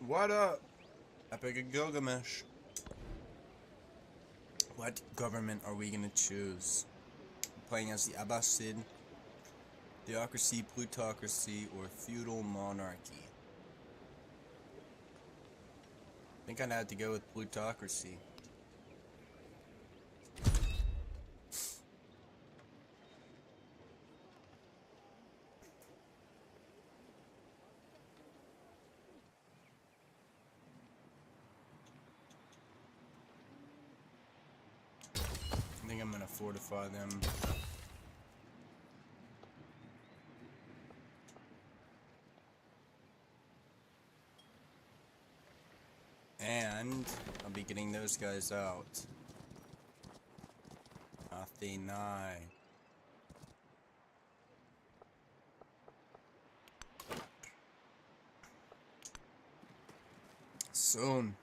What up? Epic of Gilgamesh. What government are we gonna choose? Playing as the Abbasid, theocracy, plutocracy, or feudal monarchy? I think I'd have to go with plutocracy. I think I'm gonna fortify them. And I'll be getting those guys out. Nothing. Soon.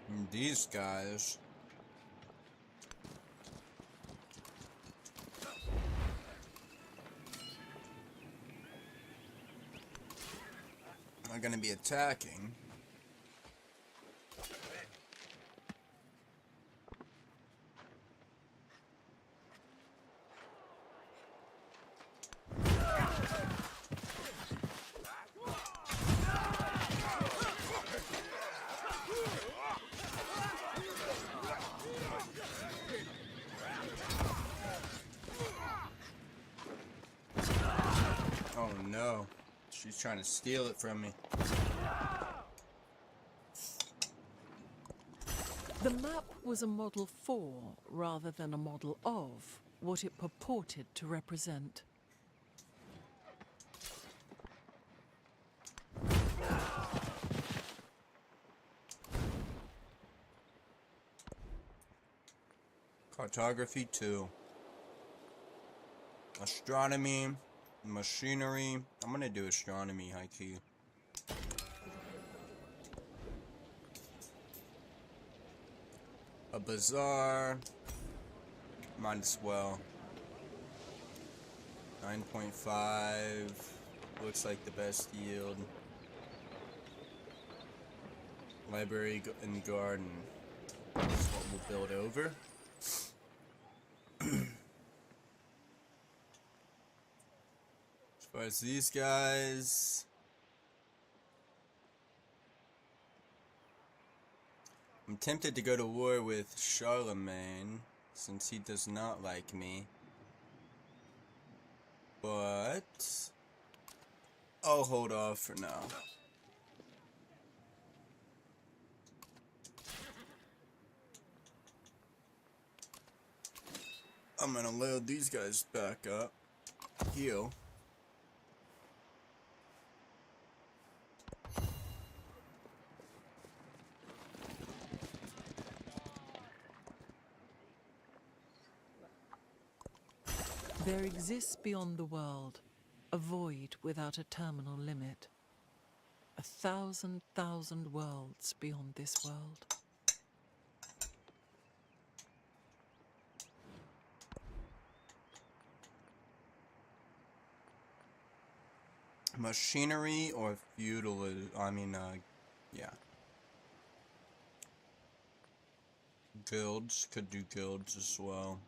And these guys are gonna be attacking. Oh no, she's trying to steal it from me. The map was a model for, rather than a model of, what it purported to represent. Cartography 2. Astronomy, machinery. I'm gonna do astronomy, high key. A bazaar. Might as well. 9.5. Looks like the best yield. Library and garden. That's what we'll build over. As far as these guys, I'm tempted to go to war with Charlemagne, since he does not like me. But I'll hold off for now. I'm gonna load these guys back up. Heal. There exists beyond the world a void without a terminal limit. 1,000,000 worlds beyond this world. Machinery or feudal, yeah. Guilds, could do guilds as well.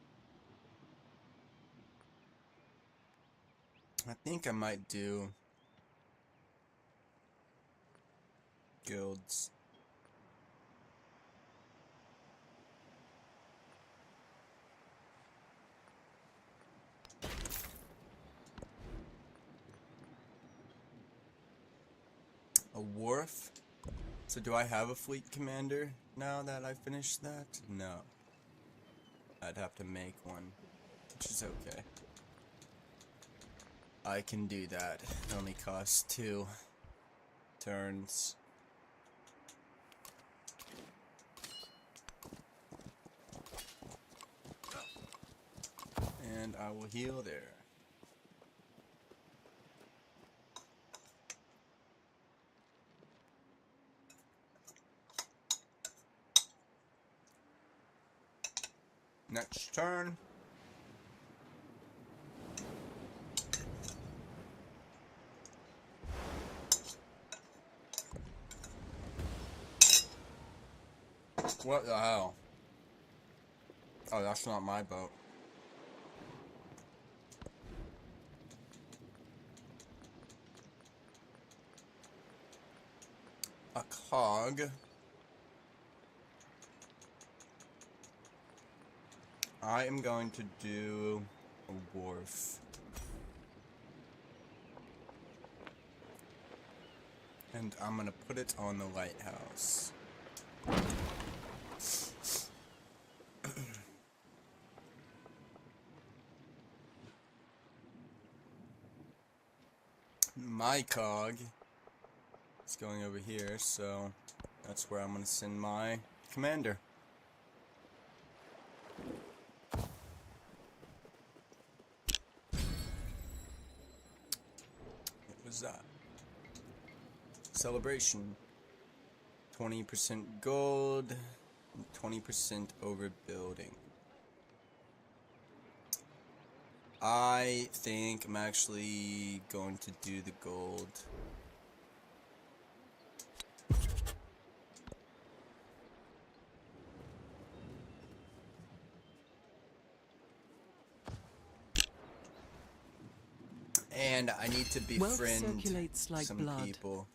I think I might do guilds. A wharf? So do I have a fleet commander now that I finished that? No. I'd have to make one, which is okay. I can do that. It only costs 2 turns. And I will heal there. Next turn. What the hell? Oh, that's not my boat. A cog. I am going to do a wharf. And I'm gonna put it on the lighthouse. My cog is going over here, so that's where I'm gonna send my commander. What was that? Celebration. 20% gold, 20% overbuilding. I think I'm actually going to do the gold. And I need to Wealth befriend circulates like some blood. people.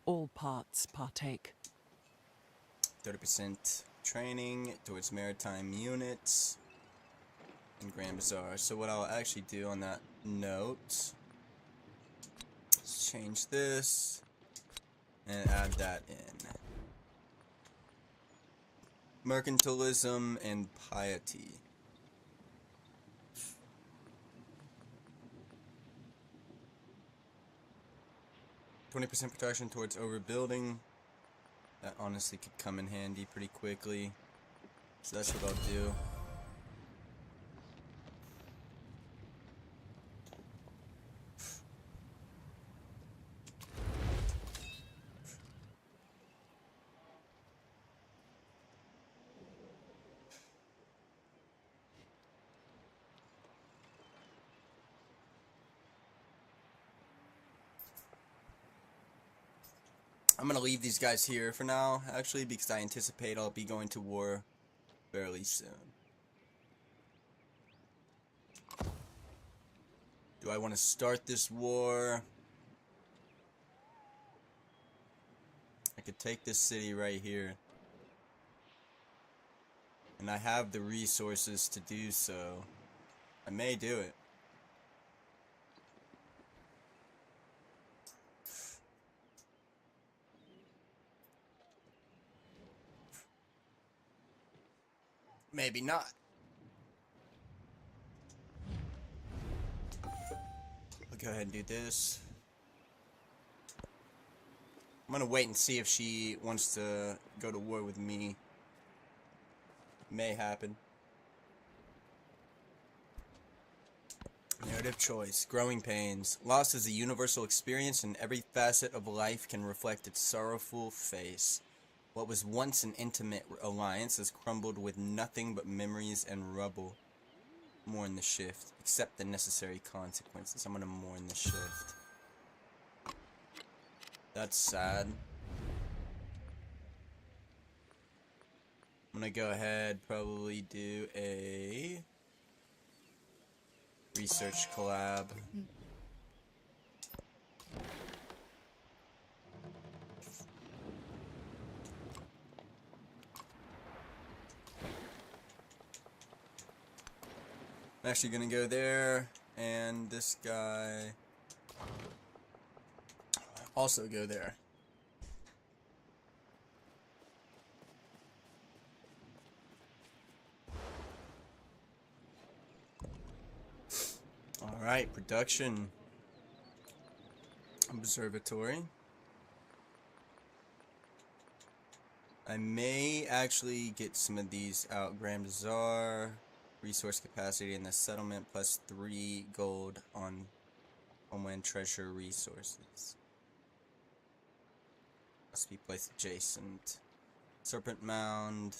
All parts partake. 30% training towards maritime units and Grand Bazaar. So what I'll actually do on that note is change this and add that in. Mercantilism and piety. %% protection towards overbuilding. That honestly could come in handy pretty quickly. So that's what I'll do. I'm gonna leave these guys here for now, actually, because I anticipate I'll be going to war fairly soon. Do I want to start this war? I could take this city right here. And I have the resources to do so. I may do it. Maybe not. I'll go ahead and do this. I'm gonna wait and see if she wants to go to war with me. May happen. Narrative choice. Growing pains. Loss is a universal experience, and every facet of life can reflect its sorrowful face. What was once an intimate alliance has crumbled with nothing but memories and rubble. Mourn the shift. Accept the necessary consequences. I'm gonna mourn the shift. That's sad. I'm gonna go ahead, probably do a research collab. I'm actually gonna go there, and this guy also go there. Alright, production. Observatory. I may actually get some of these out. Grand Bazaar, resource capacity in the settlement, plus 3 gold on Homeland Treasure resources. Must be placed adjacent. Serpent Mound.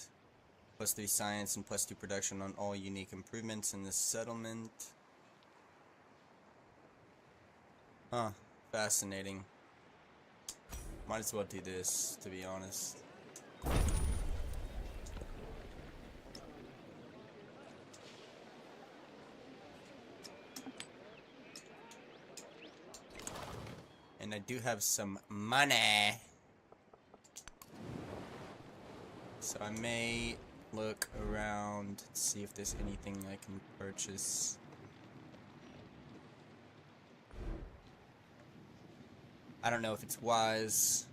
+3 science and +2 production on all unique improvements in this settlement. Huh. Fascinating. Might as well do this, to be honest. And I do have some money. So I may look around and see if there's anything I can purchase. I don't know if it's wise.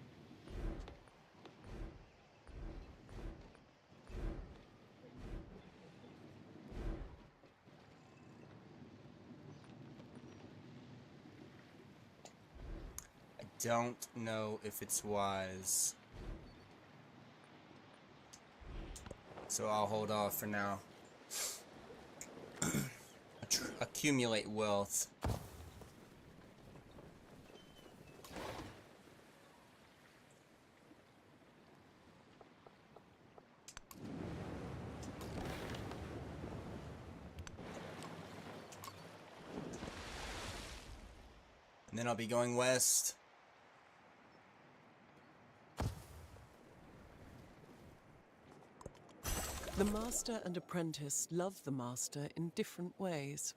I don't know if it's wise. So I'll hold off for now. Accumulate wealth. And then I'll be going west. The master and apprentice love the master in different ways.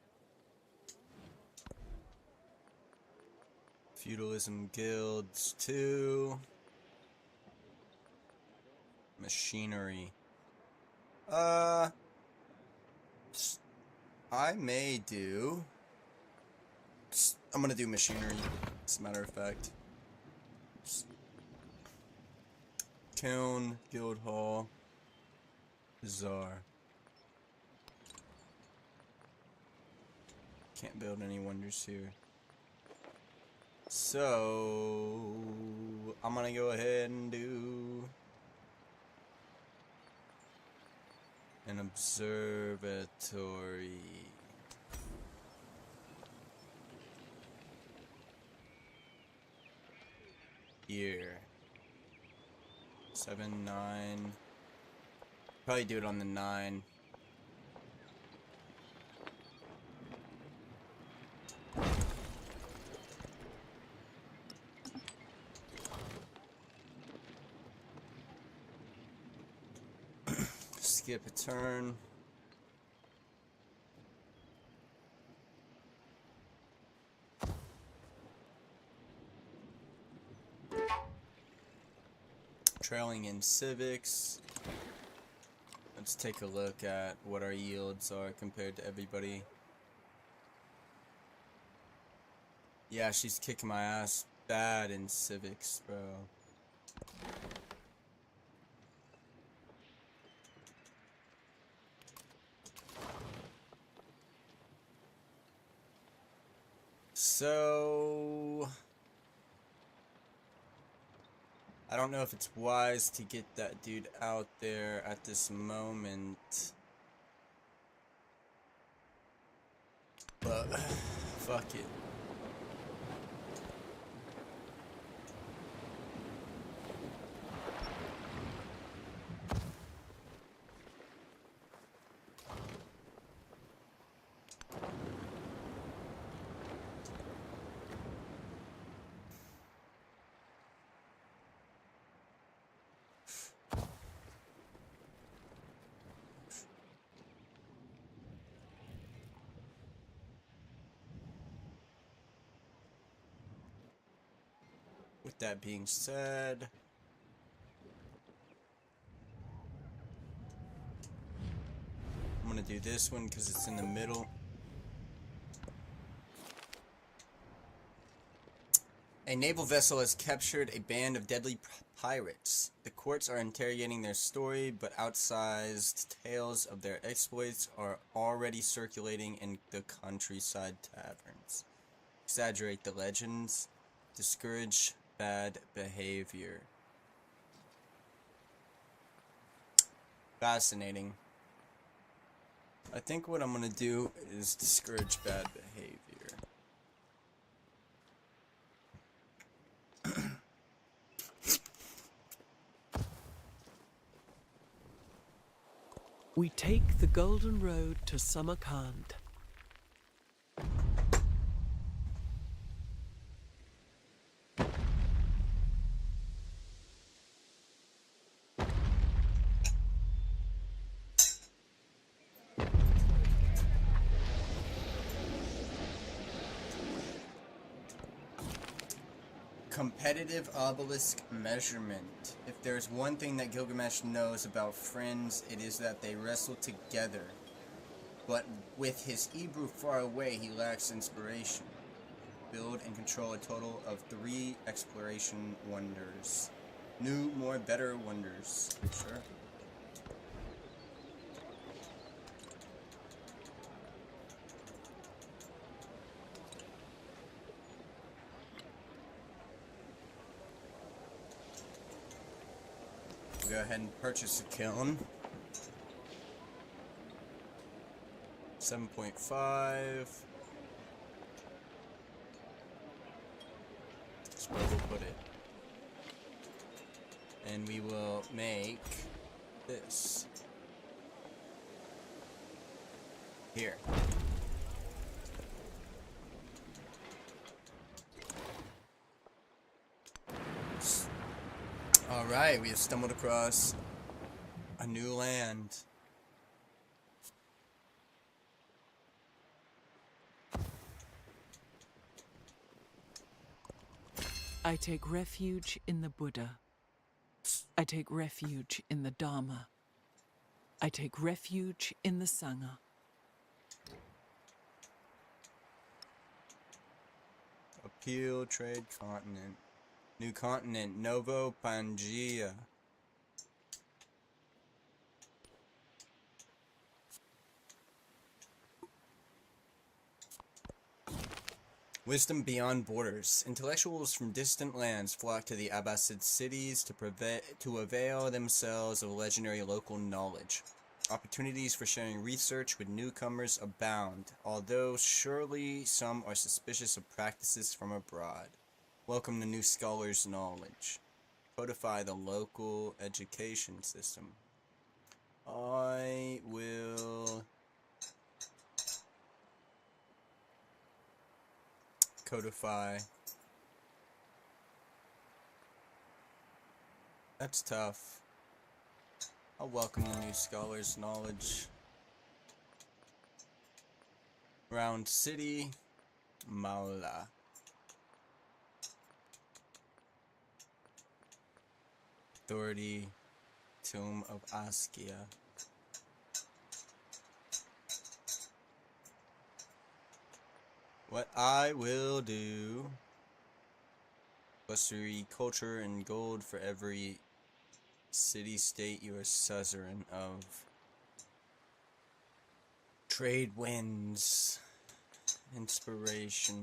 Feudalism guilds 2. Machinery. I may do. I'm gonna do machinery, as a matter of fact. Kiln, guild hall, bazaar. Can't build any wonders here. So I'm gonna go ahead and do an observatory. Here. 7, 9. Probably do it on the 9. Skip a turn. Trailing in civics. Let's take a look at what our yields are compared to everybody. Yeah, she's kicking my ass bad in civics, bro. So I don't know if it's wise to get that dude out there at this moment. But fuck it. With that being said, I'm gonna do this one because it's in the middle. A naval vessel has captured a band of deadly pirates. The courts are interrogating their story, but outsized tales of their exploits are already circulating in the countryside taverns. Exaggerate the legends. Discourage bad behavior. Fascinating. I think what I'm gonna do is discourage bad behavior. We take the golden road to Samarkand. Competitive obelisk measurement. If there's one thing that Gilgamesh knows about friends, it is that they wrestle together. But with his Ebru far away, he lacks inspiration. Build and control a total of 3 exploration wonders. New, more, better wonders. Sure. We'll go ahead and purchase a kiln. 7.5. That's where we'll put it. And we will make this. Here. Alright, we have stumbled across a new land. I take refuge in the Buddha. I take refuge in the Dharma. I take refuge in the Sangha. Appeal, trade, continent. New continent, Novo Pangaea. Wisdom beyond borders. Intellectuals from distant lands flock to the Abbasid cities to avail themselves of legendary local knowledge. Opportunities for sharing research with newcomers abound, although surely some are suspicious of practices from abroad. Welcome the new scholar's knowledge. Codify the local education system. I will codify. That's tough. I'll welcome the new scholar's knowledge. Round City, Maula. Authority, Tomb of Askia. What I will do, +3 culture and gold for every city-state you are suzerain of. Trade wins. Inspiration.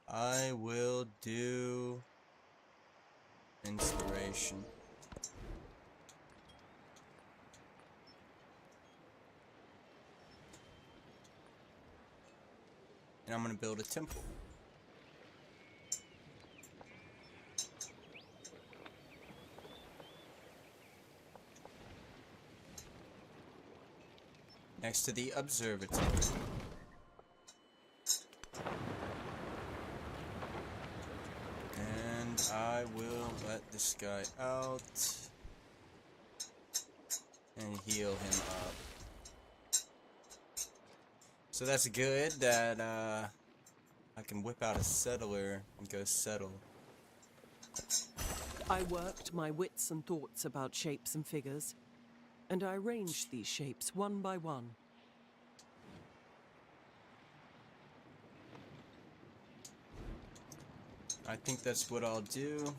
I will do inspiration. And I'm going to build a temple. Next to the observatory. And I will let this guy out and heal him up. So that's good that I can whip out a settler and go settle. I worked my wits and thoughts about shapes and figures, and I arranged these shapes one by one. I think that's what I'll do.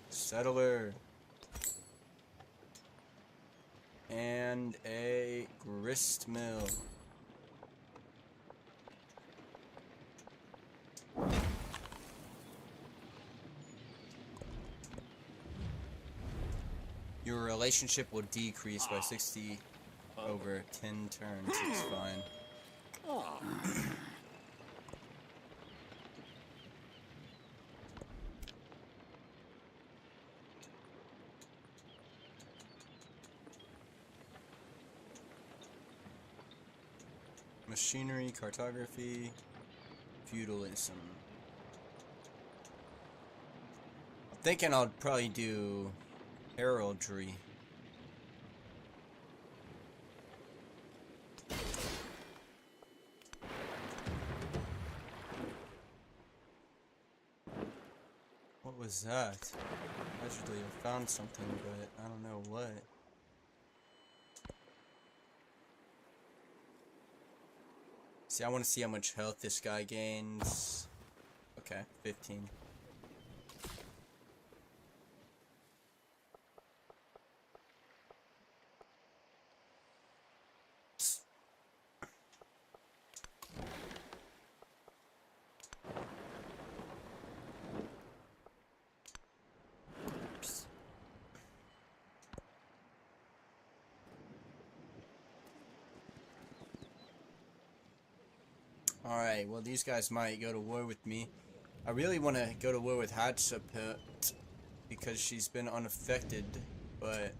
Settler. And a grist mill. Your relationship will decrease by 60 over 10 turns. It's fine. Machinery, cartography, feudalism. I'm thinking I'll probably do heraldry. What was that? Allegedly I found something, but I don't know what. See, I want to see how much health this guy gains. Okay, 15. Alright, well these guys might go to war with me. I really want to go to war with Hatshepsut because she's been unaffected, but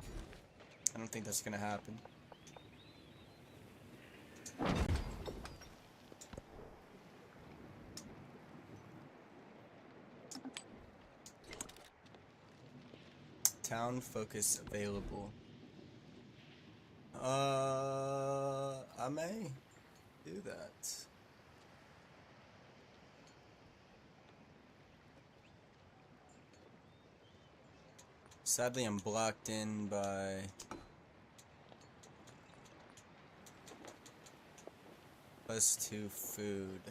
I don't think that's gonna happen. Town focus available. I may do that. Sadly, I'm blocked in by +2 food.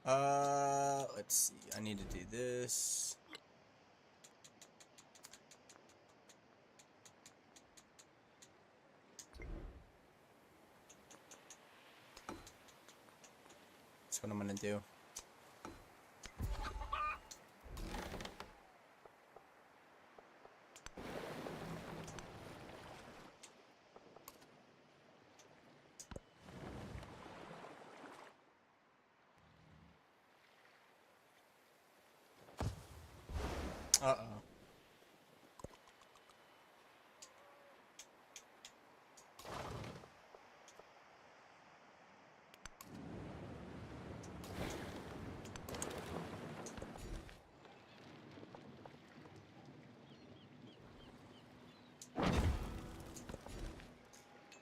Let's see. I need to do this. That's what I'm gonna do. Uh-oh.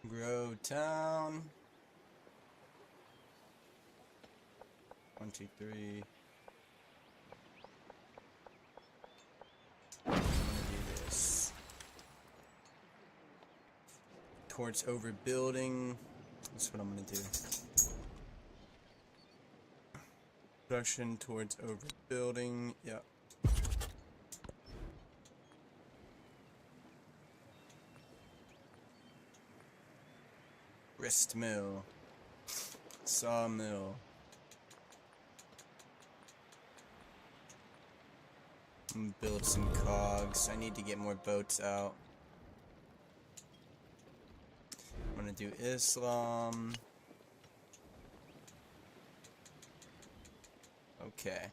Grow town. 1, 2, 3. I'm gonna do this. Towards overbuilding. That's what I'm gonna do. Production towards overbuilding. Yeah. Grist mill. Sawmill. Build some cogs. I need to get more boats out. I'm gonna do Islam. Okay.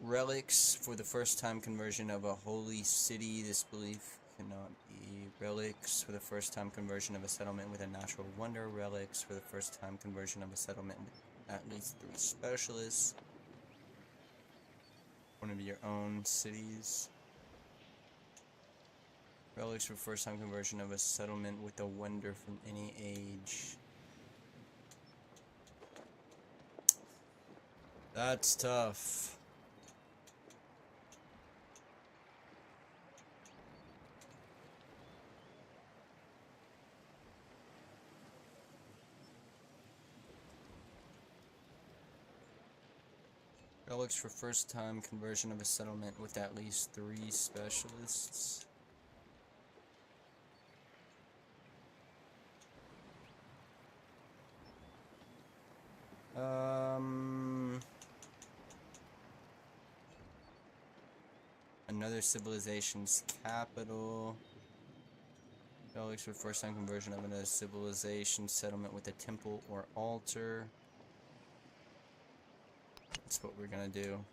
Relics for the first time conversion of a holy city. This belief cannot be. Relics for the first time conversion of a settlement with a natural wonder. Relics for the first time conversion of a settlement with at least 3 specialists. One of your own cities. Relics for first time conversion of a settlement with a wonder from any age. That's tough. Relics for first time conversion of a settlement with at least 3 specialists. Another civilization's capital. Relics for first time conversion of another civilization settlement with a temple or altar. That's what we're gonna do.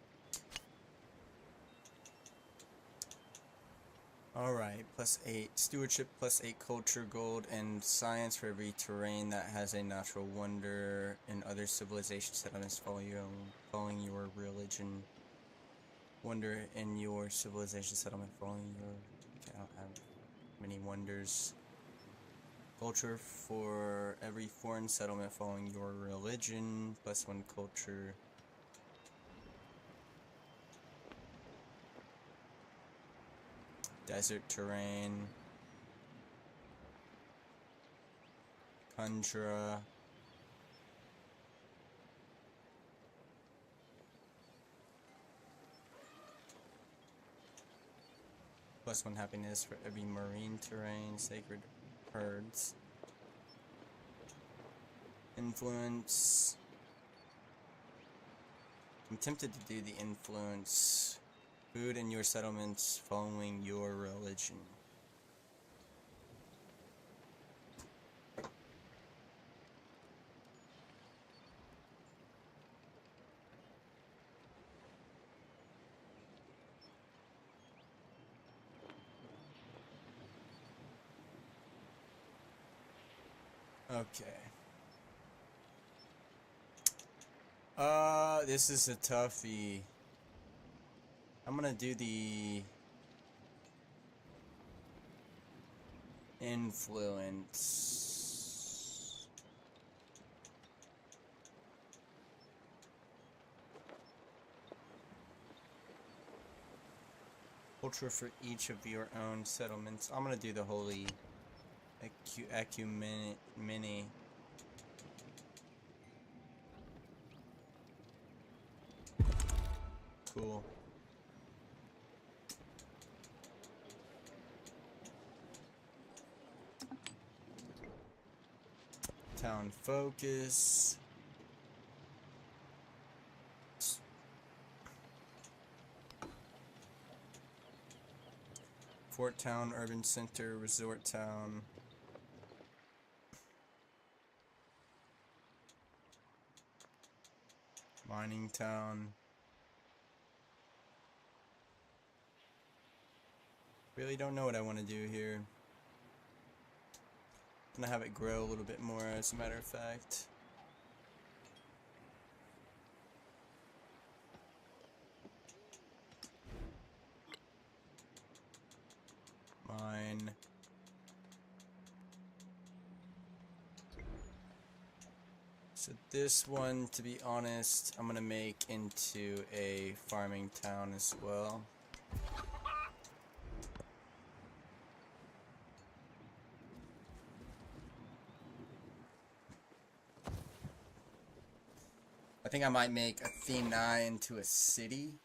Alright, +8 stewardship, +8 culture gold, and science for every terrain that has a natural wonder in other civilization settlements following your religion. Wonder in your civilization settlement following your... Okay, I don't have many wonders. Culture for every foreign settlement following your religion, +1 culture. Desert terrain. Tundra. +1 happiness for every marine terrain, sacred herds. Influence. I'm tempted to do the influence. Food in your settlements following your religion. Okay. This is a toughie. I'm gonna do the influence. Culture for each of your own settlements. I'm gonna do the holy ecumeny. Cool. Town focus. Fort town, urban center, resort town. Mining town. Really don't know what I want to do here. I'm gonna have it grow a little bit more, as a matter of fact. Mine. So this one, to be honest, I'm gonna make into a farming town as well. I think I might make Athena into a city.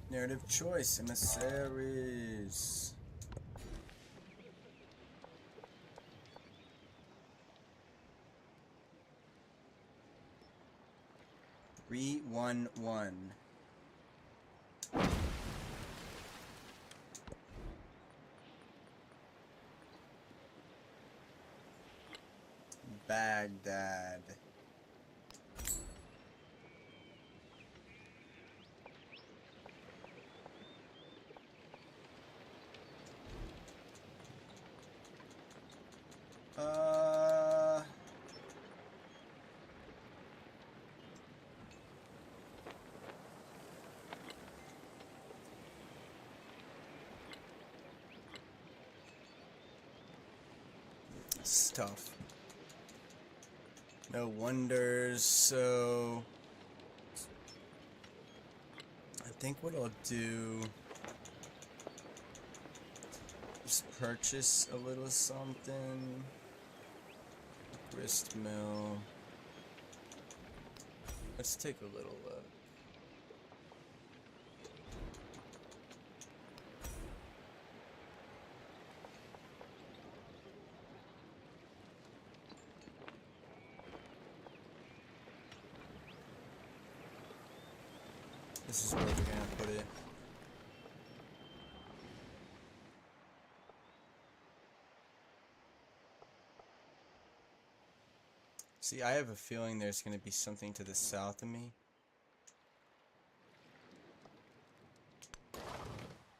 Narrative choice, emissaries. (311). Baghdad. Stuff. No wonders, so I think what I'll do is purchase a little something. Grist mill. Let's take a little look. This is where we're gonna put it. See, I have a feeling there's gonna be something to the south of me.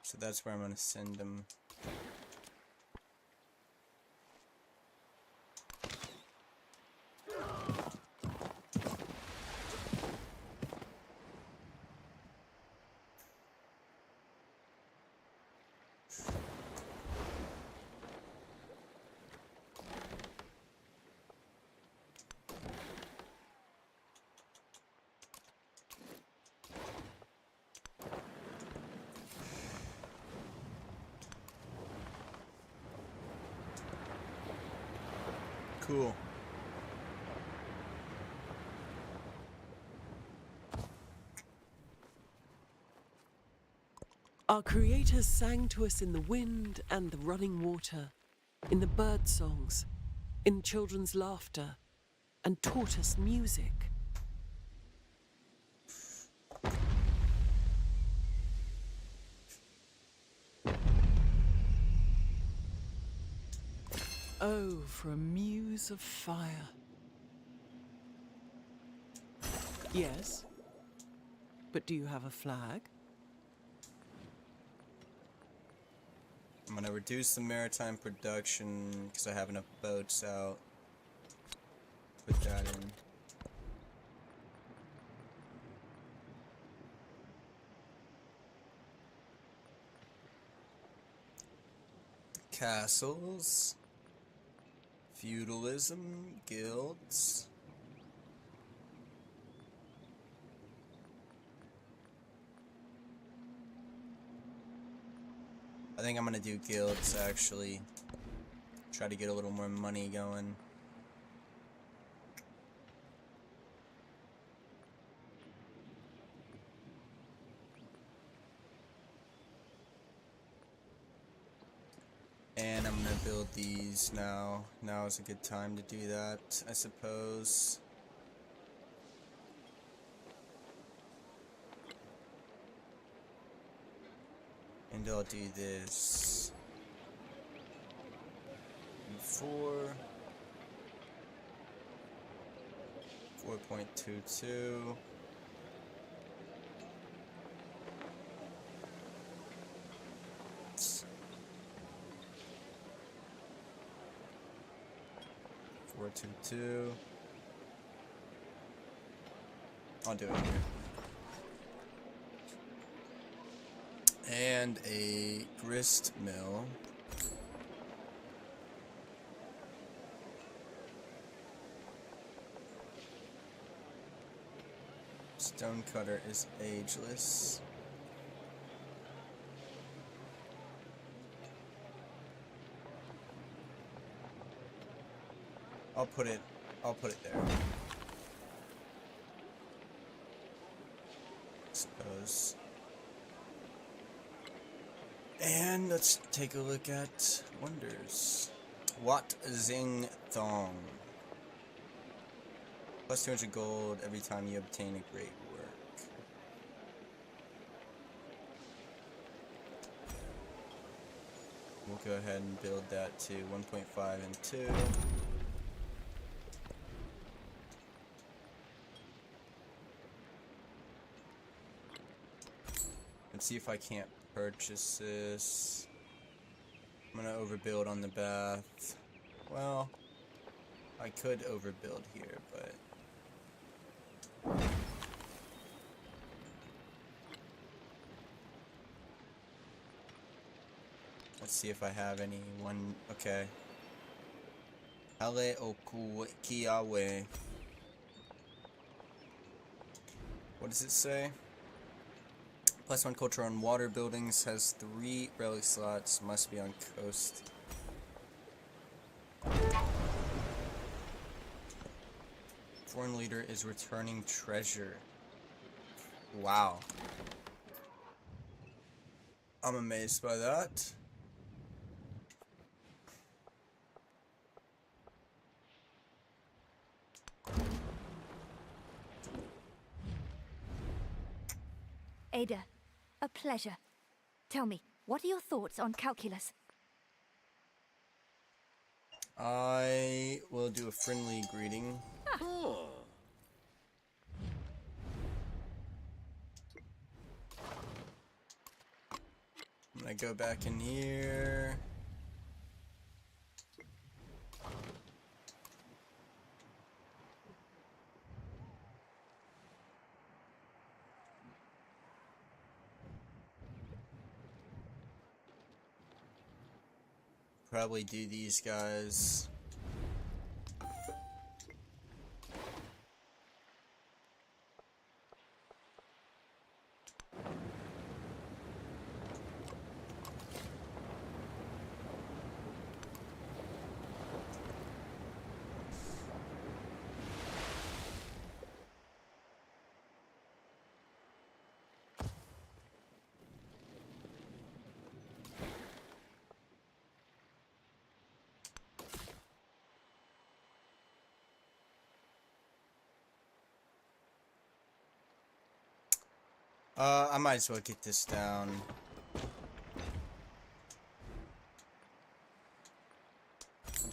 So that's where I'm gonna send them. Cool. Our creators sang to us in the wind and the running water, in the bird songs, in children's laughter, and taught us music. Oh, for a muse of fire. Yes, but do you have a flag? I'm gonna reduce the maritime production because I have enough boats out. Put that in. Castles. Feudalism. Guilds. I think I'm gonna do guilds actually. Try to get a little more money going. And I'm gonna build these now. Now is a good time to do that, I suppose. And I'll do this. 4. 4.22. I'll do it here. And a grist mill. Stonecutter is ageless. I'll put it there. Suppose. And let's take a look at wonders. Wat Zing Thong. Plus 200 gold every time you obtain a great work. We'll go ahead and build that to 1.5 and 2. Let's see if I can't purchase this. I'm gonna overbuild on the bath. Well, I could overbuild here, but let's see if I have any one. Okay. Ale Oku Kiawe. What does it say? +1 culture on water buildings, has 3 relic slots, must be on coast. Foreign leader is returning treasure. Wow. I'm amazed by that. Ada, a pleasure. Tell me, what are your thoughts on calculus? I will do a friendly greeting. I'm gonna go back in here. Probably do these guys. I might as well get this down.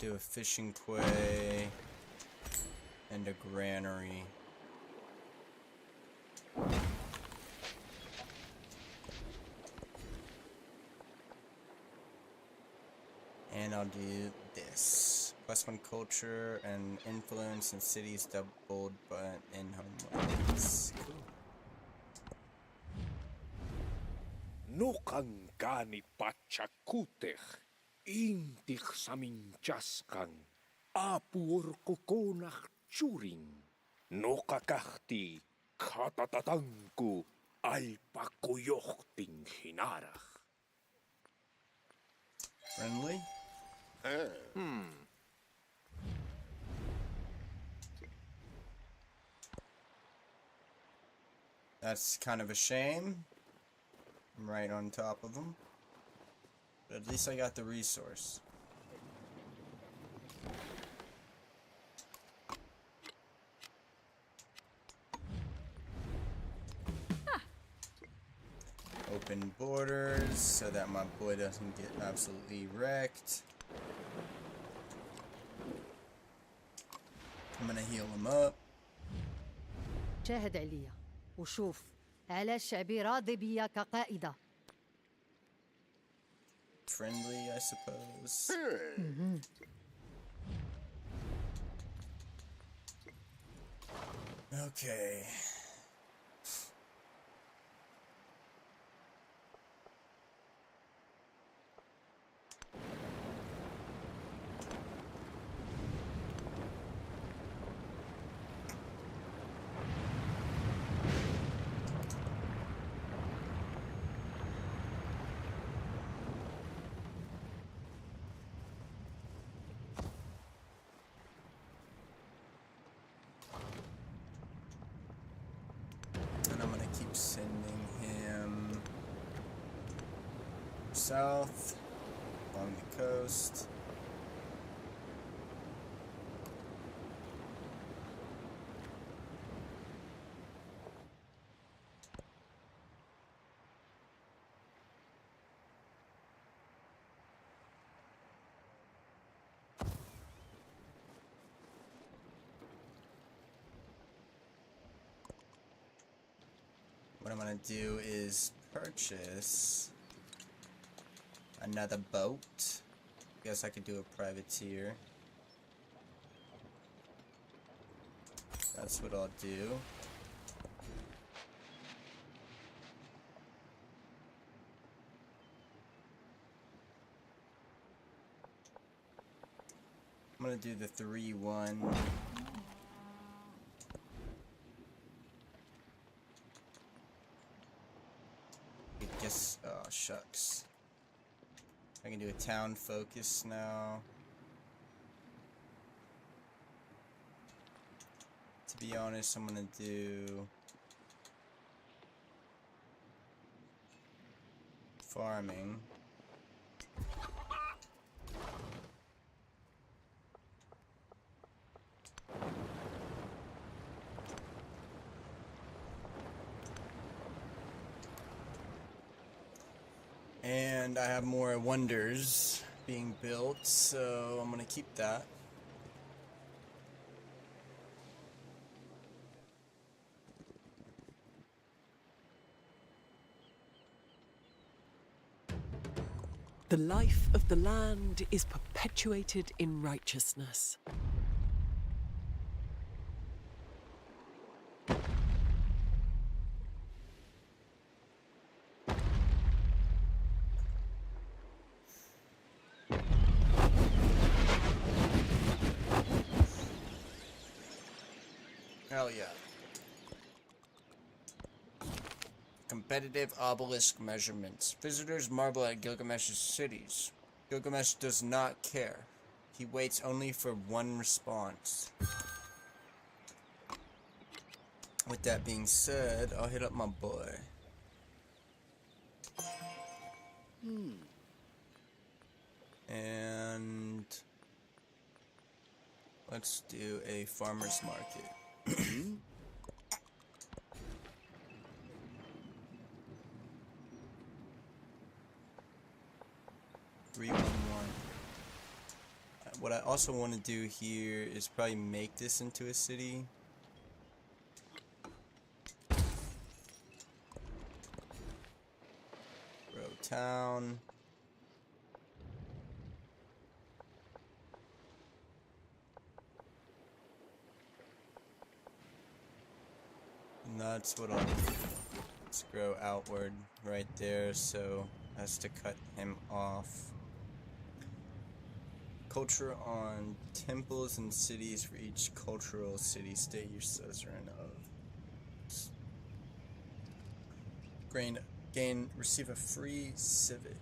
Do a fishing quay and a granary. And I'll do this. +1 culture and influence in cities doubled, but in homelands. Cool. Nukang gani patsakutech, intich saminchaskang, apur kukonach churing, nokakahti katatatanku alpakuyochting hinarach. Friendly? That's kind of a shame. I'm right on top of them. But at least I got the resource. Open borders so that my boy doesn't get absolutely wrecked. I'm gonna heal him up. شاهد عليا وشوف على الشعبي راضي بيا كقائدة. Friendly, I suppose. Okay. And I'm gonna keep sending him south along the coast. What I'm gonna do is purchase another boat. Guess I could do a privateer. That's what I'll do. I'm gonna do the 3-1. I guess, oh shucks. I can do a town focus now. To be honest, I'm gonna do farming. And I have more wonders being built, so I'm gonna keep that. The life of the land is perpetuated in righteousness. Hell yeah. Competitive obelisk measurements. Visitors marvel at Gilgamesh's cities. Gilgamesh does not care. He waits only for one response. With that being said, I'll hit up my boy. And let's do a farmer's market. 311. What I also want to do here is probably make this into a city. Grow town. And that's what I'll do. Let's grow outward right there, so as to cut him off. Culture on temples and cities for each cultural city-state you're suzerain of. Receive a free civic.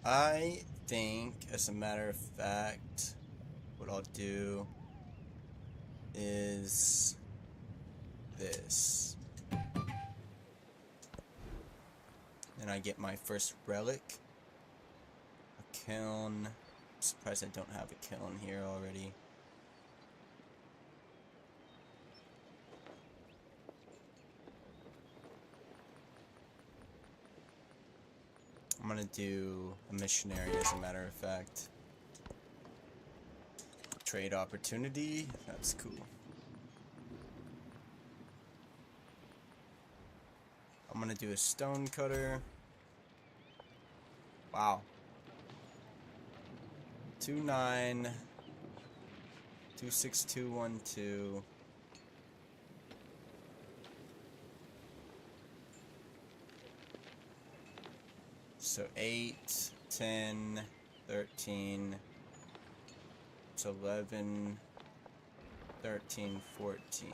I think, as a matter of fact, what I'll do is this. And I get my first relic. A kiln. I'm surprised I don't have a kiln here already. I'm gonna do a missionary, as a matter of fact. Trade opportunity, that's cool. I'm gonna do a stone cutter. Wow. 29 26212. So 8, 10, 13, it's 11, 13, 14.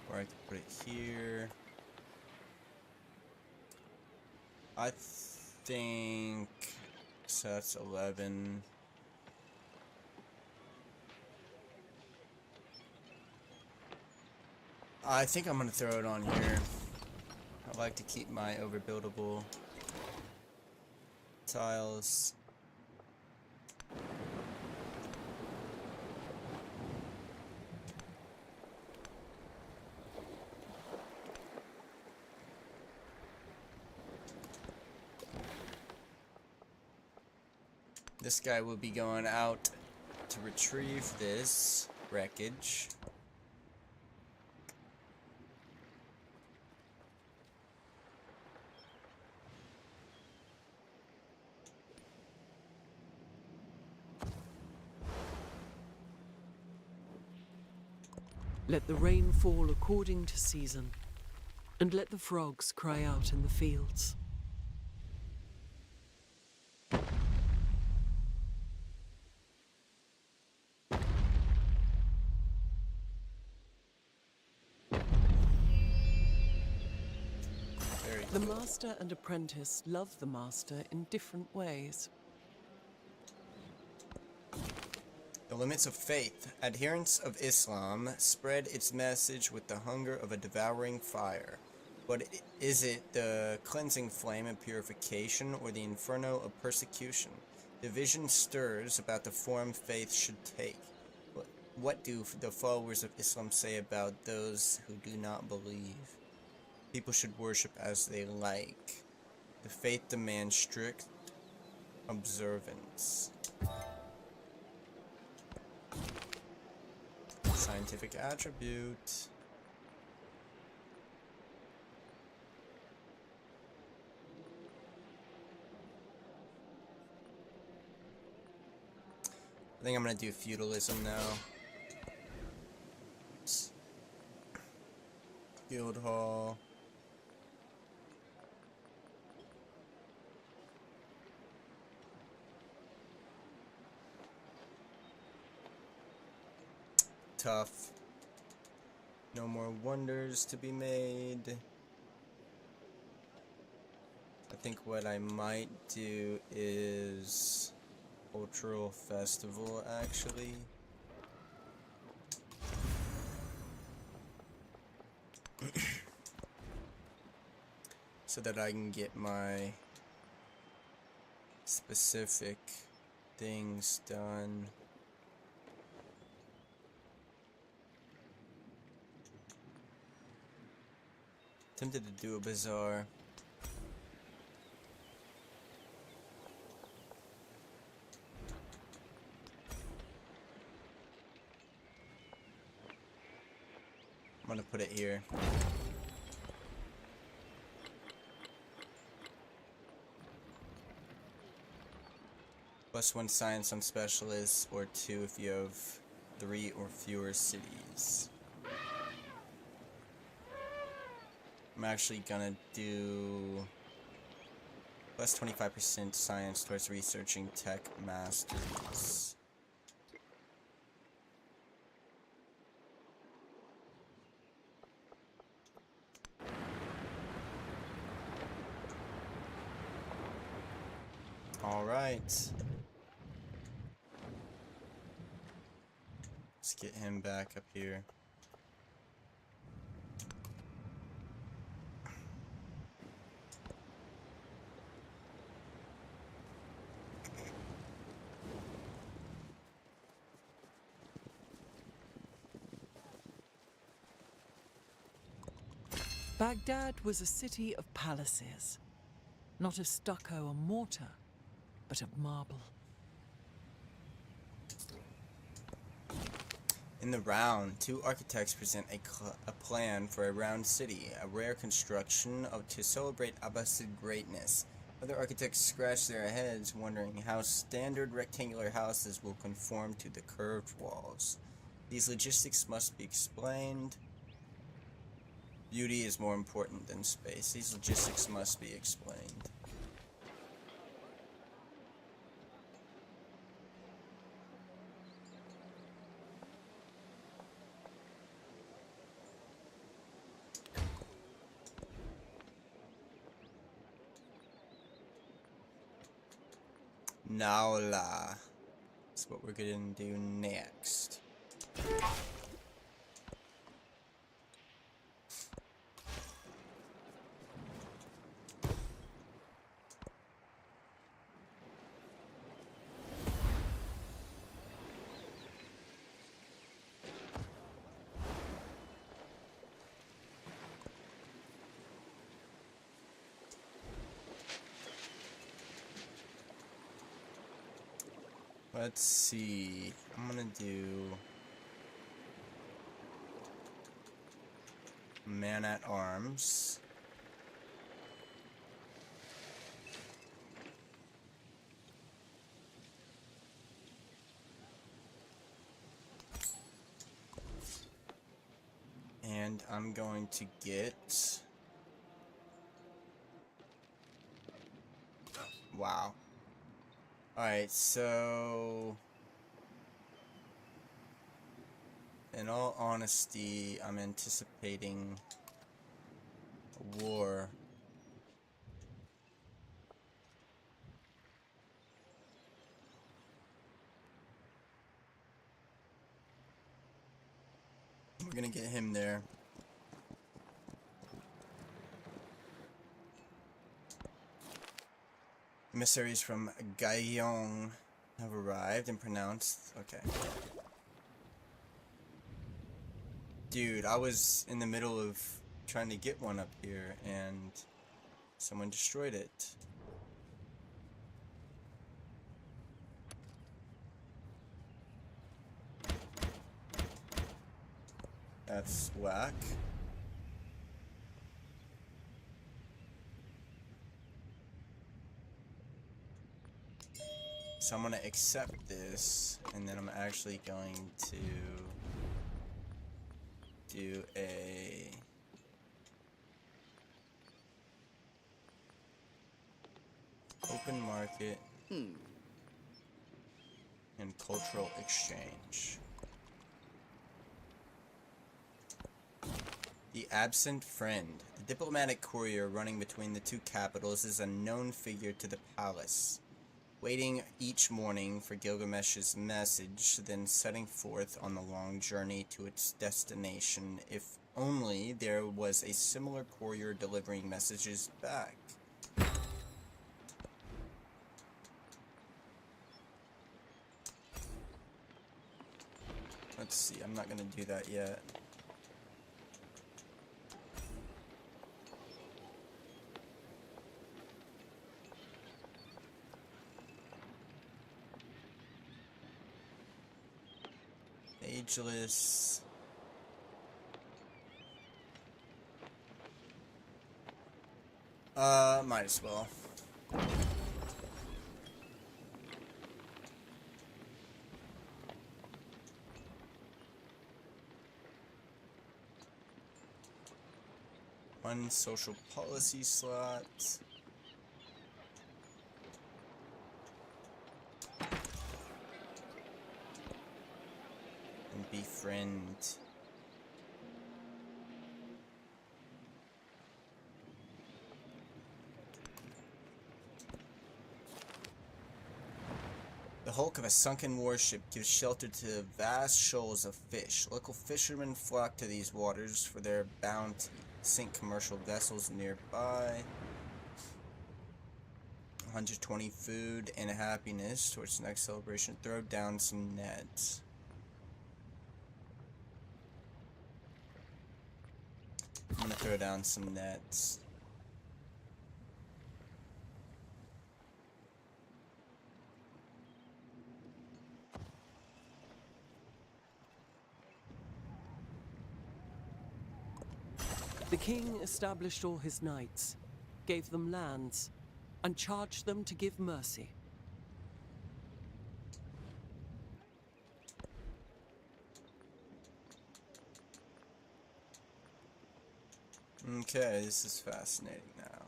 Or I could put it here. I think, so that's 11. I think I'm gonna throw it on here. I like to keep my overbuildable tiles. This guy will be going out to retrieve this wreckage. Let the rain fall according to season, and let the frogs cry out in the fields. Very The cool. master and apprentice love the master in different ways. The limits of faith. Adherents of Islam spread its message with the hunger of a devouring fire. But is it the cleansing flame of purification or the inferno of persecution? Division stirs about the form faith should take. What do the followers of Islam say about those who do not believe? People should worship as they like. The faith demands strict observance. Scientific attribute. I think I'm gonna do feudalism now. Guild hall. Tough. No more wonders to be made. I think what I might do is cultural festival, actually. So that I can get my specific things done. Tempted to do a bazaar. I'm gonna put it here. +1 science on specialists, or 2 if you have 3 or fewer cities. I'm actually gonna do +25% science towards researching tech masters. All right. Let's get him back up here. Baghdad was a city of palaces, not of stucco or mortar, but of marble. In the round, 2 architects present a plan for a round city, a rare construction to celebrate Abbasid greatness. Other architects scratch their heads, wondering how standard rectangular houses will conform to the curved walls. These logistics must be explained. Beauty is more important than space. These logistics must be explained. Naula. That's what we're gonna do next. Let's see. I'm gonna do man at arms. And I'm going to get... Wow. Alright, so... in all honesty, I'm anticipating a war. We're gonna get him there. Emissaries from Gyeong have arrived and pronounced. Okay. Dude, I was in the middle of trying to get one up here and someone destroyed it. That's whack. So I'm gonna accept this, and then I'm actually going to do a open market and cultural exchange. The absent friend. The diplomatic courier running between the two capitals is a known figure to the palace, waiting each morning for Gilgamesh's message, then setting forth on the long journey to its destination, if only there was a similar courier delivering messages back. Let's see, I'm not gonna do that yet. Ageless. Might as well. One social policy slot. And befriend. The hulk of a sunken warship gives shelter to vast shoals of fish. Local fishermen flock to these waters for their bounty. Sink commercial vessels nearby. 120 food and happiness towards the next celebration. Throw down some nets. I'm gonna throw down some nets. The king established all his knights, gave them lands, and charged them to give mercy. Okay, this is fascinating now.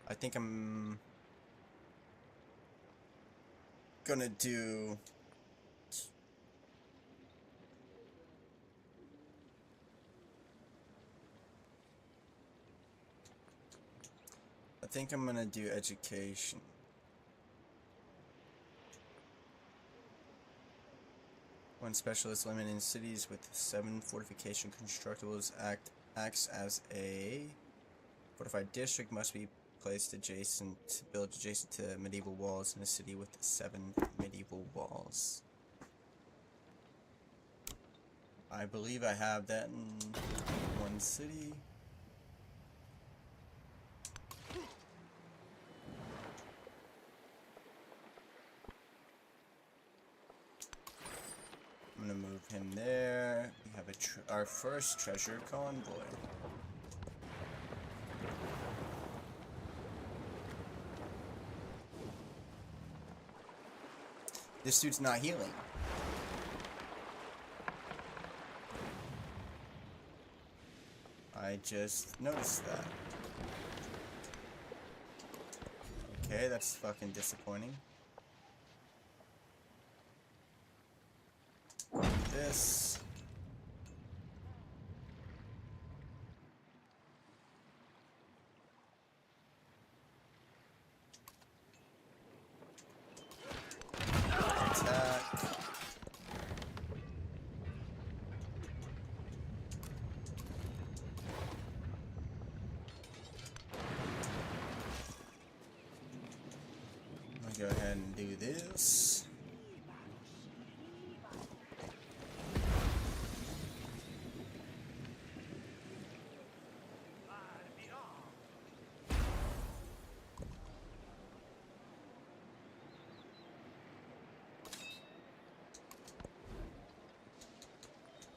I think I'm gonna do education. One specialist limited in cities with 7 fortification constructibles acts as a fortified district, must be built adjacent to medieval walls in a city with 7 medieval walls. I believe I have that in one city. I'm gonna move him there. We have our first treasure convoy. This dude's not healing. I just noticed that. Okay, that's fucking disappointing. This. Attack. Go ahead and do this.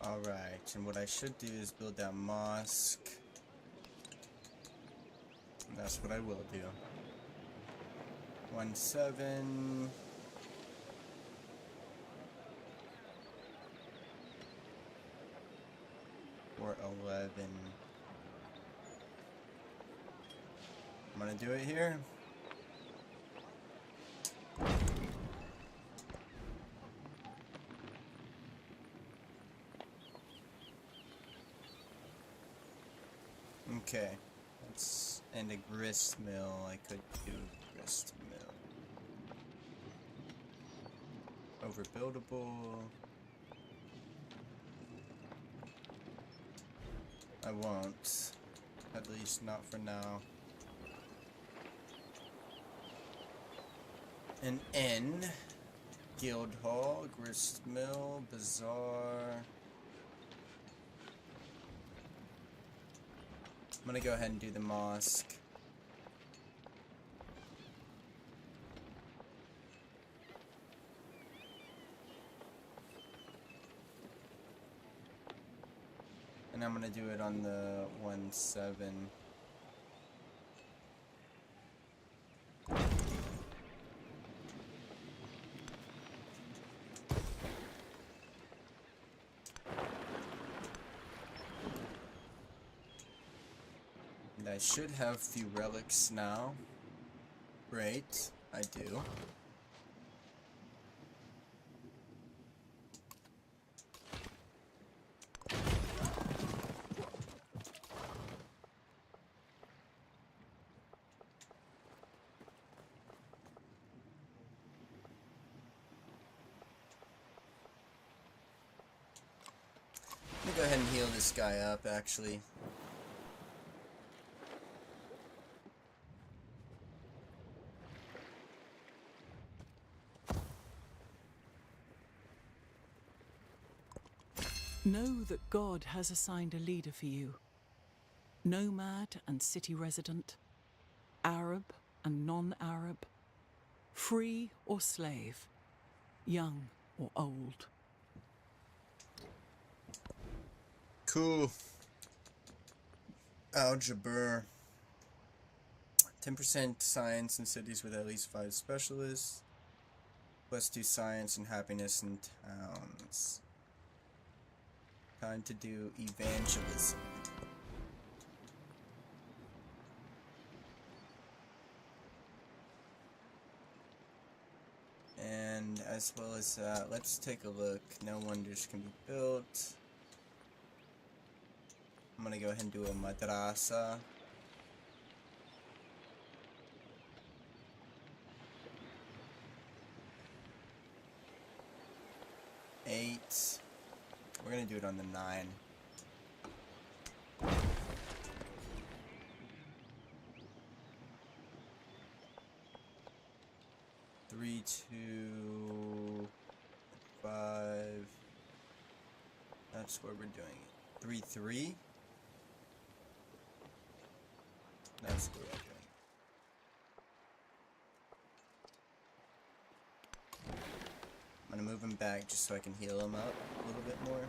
Alright, and what I should do is build that mosque. And that's what I will do. 1-7. Or 11. I'm gonna do it here. Okay, let's end a grist mill. I could do a grist mill. Overbuildable. I won't. At least not for now. An inn. Guild hall, grist mill, bazaar. I'm gonna go ahead and do the mosque. And I'm gonna do it on the 1-7. And I should have the relics now. Great, I do. Let me go ahead and heal this guy up, actually. Know that God has assigned a leader for you. Nomad and city resident, Arab and non-Arab, free or slave, young or old. Cool. Algebra. 10% science in cities with at least 5 specialists. +2 science and happiness in towns. Time to do evangelism. And as well as that, let's take a look. No wonders can be built. I'm gonna go ahead and do a madrasa. Eight. We're gonna do it on the 9. Three, 2, 5. That's where we're doing it. 3, 3. That's where we're doing it. I'm gonna move him back just so I can heal him up a little bit more.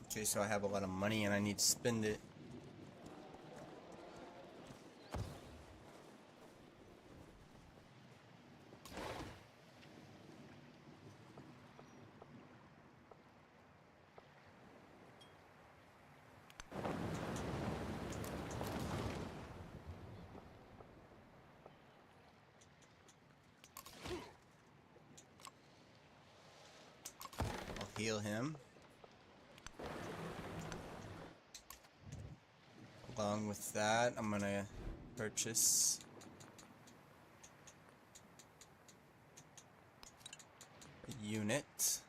Okay, so I have a lot of money and I need to spend it. I'll heal him. Along with that, I'm gonna purchase a unit.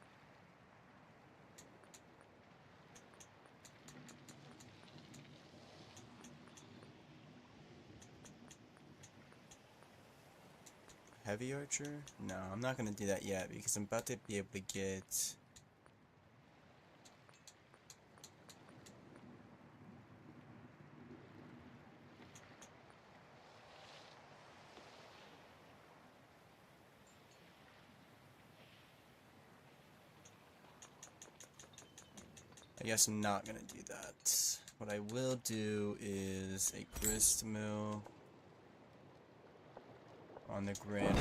heavy archer? No, I'm not gonna do that yet because I'm about to be able to get... I guess I'm not gonna do that. What I will do is a grist mill on the granary.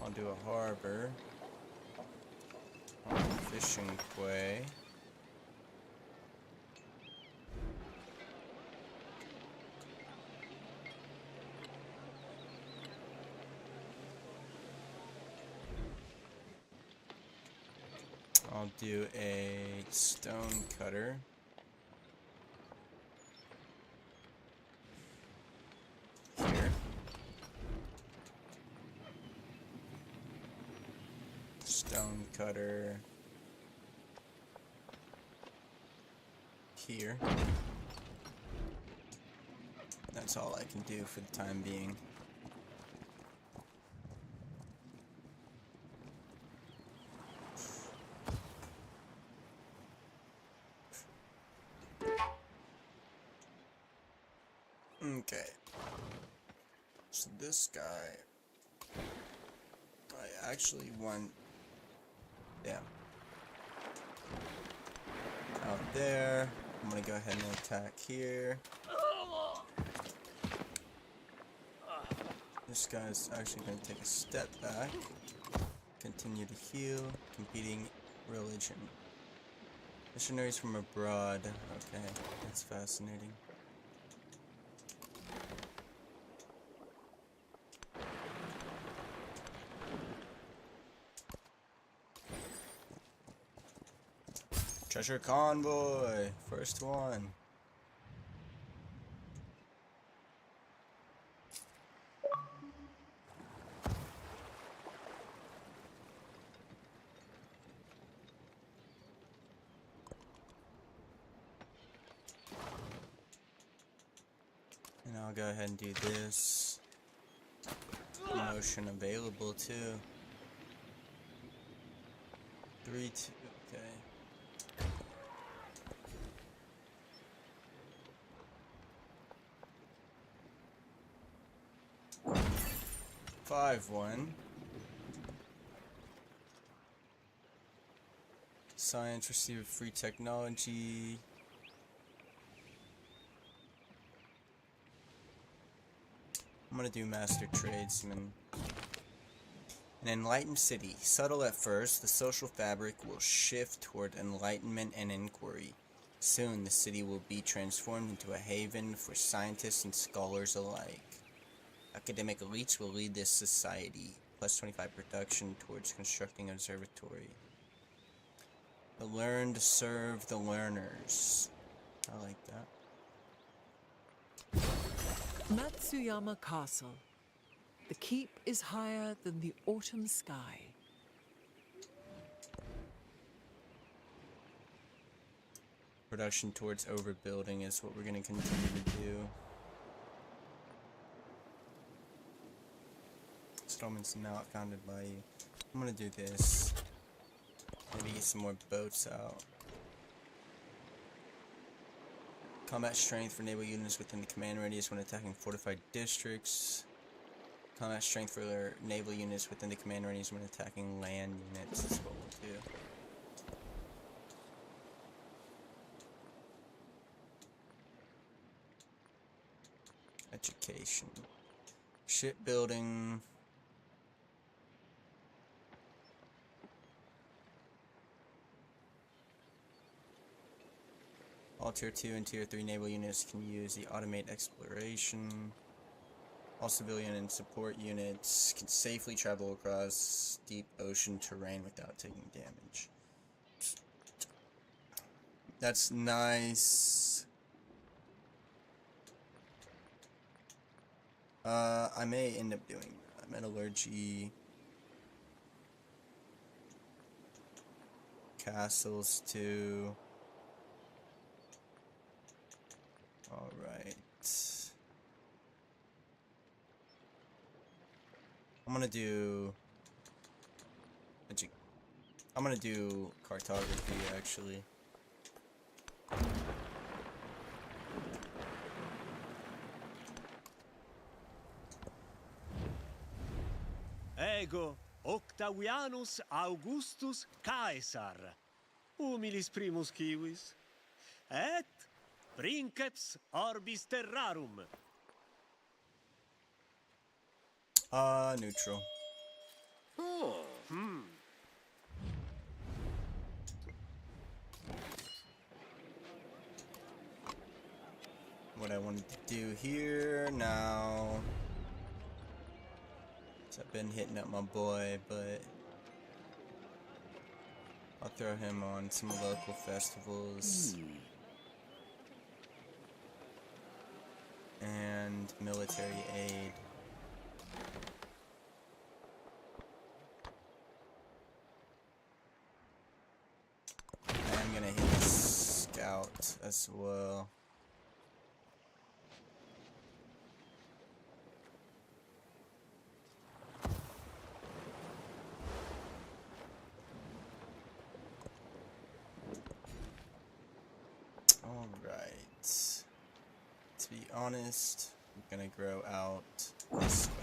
I'll do a harbor on the fishing quay. I'll do a stone cutter. Here. Stone cutter. Here. That's all I can do for the time being. Okay. So this guy, I actually want, yeah, out there. I'm gonna go ahead and attack here. This guy's actually gonna take a step back, continue to heal, competing religion. Missionaries from abroad. Okay, that's fascinating. Treasure convoy, first one. And I'll go ahead and do this. Promotion available too. 3-2, okay. 5-1. Science received free technology. I'm gonna do Master Tradesman. An enlightened city. Subtle at first, the social fabric will shift toward enlightenment and inquiry. Soon, the city will be transformed into a haven for scientists and scholars alike. Academic elites will lead this society. Plus 25 production towards constructing observatory. The learned serve the learners. I like that. Matsuyama Castle. The keep is higher than the autumn sky. Production towards overbuilding is what we're going to continue to do. Settlements not founded by you. I'm going to do this. Maybe get some more boats out. Combat strength for naval units within the command radius when attacking fortified districts. Combat strength for naval units within the command radius when attacking land units is what we'll do. Education. Shipbuilding. All Tier 2 and Tier 3 naval units can use the Automate Exploration. All civilian and support units can safely travel across deep ocean terrain without taking damage. That's nice. I may end up doing metallurgy. Castles too. I'm gonna do I'm gonna do cartography actually. Ego Octavianus Augustus Caesar, humilis primus civis, et princeps orbis terrarum. Neutral. Oh, What I wanted to do here now. So I've been hitting up my boy, but I'll throw him on some local festivals and military aid. I'm gonna hit scout as well. Alright. To be honest, I'm gonna grow out this way.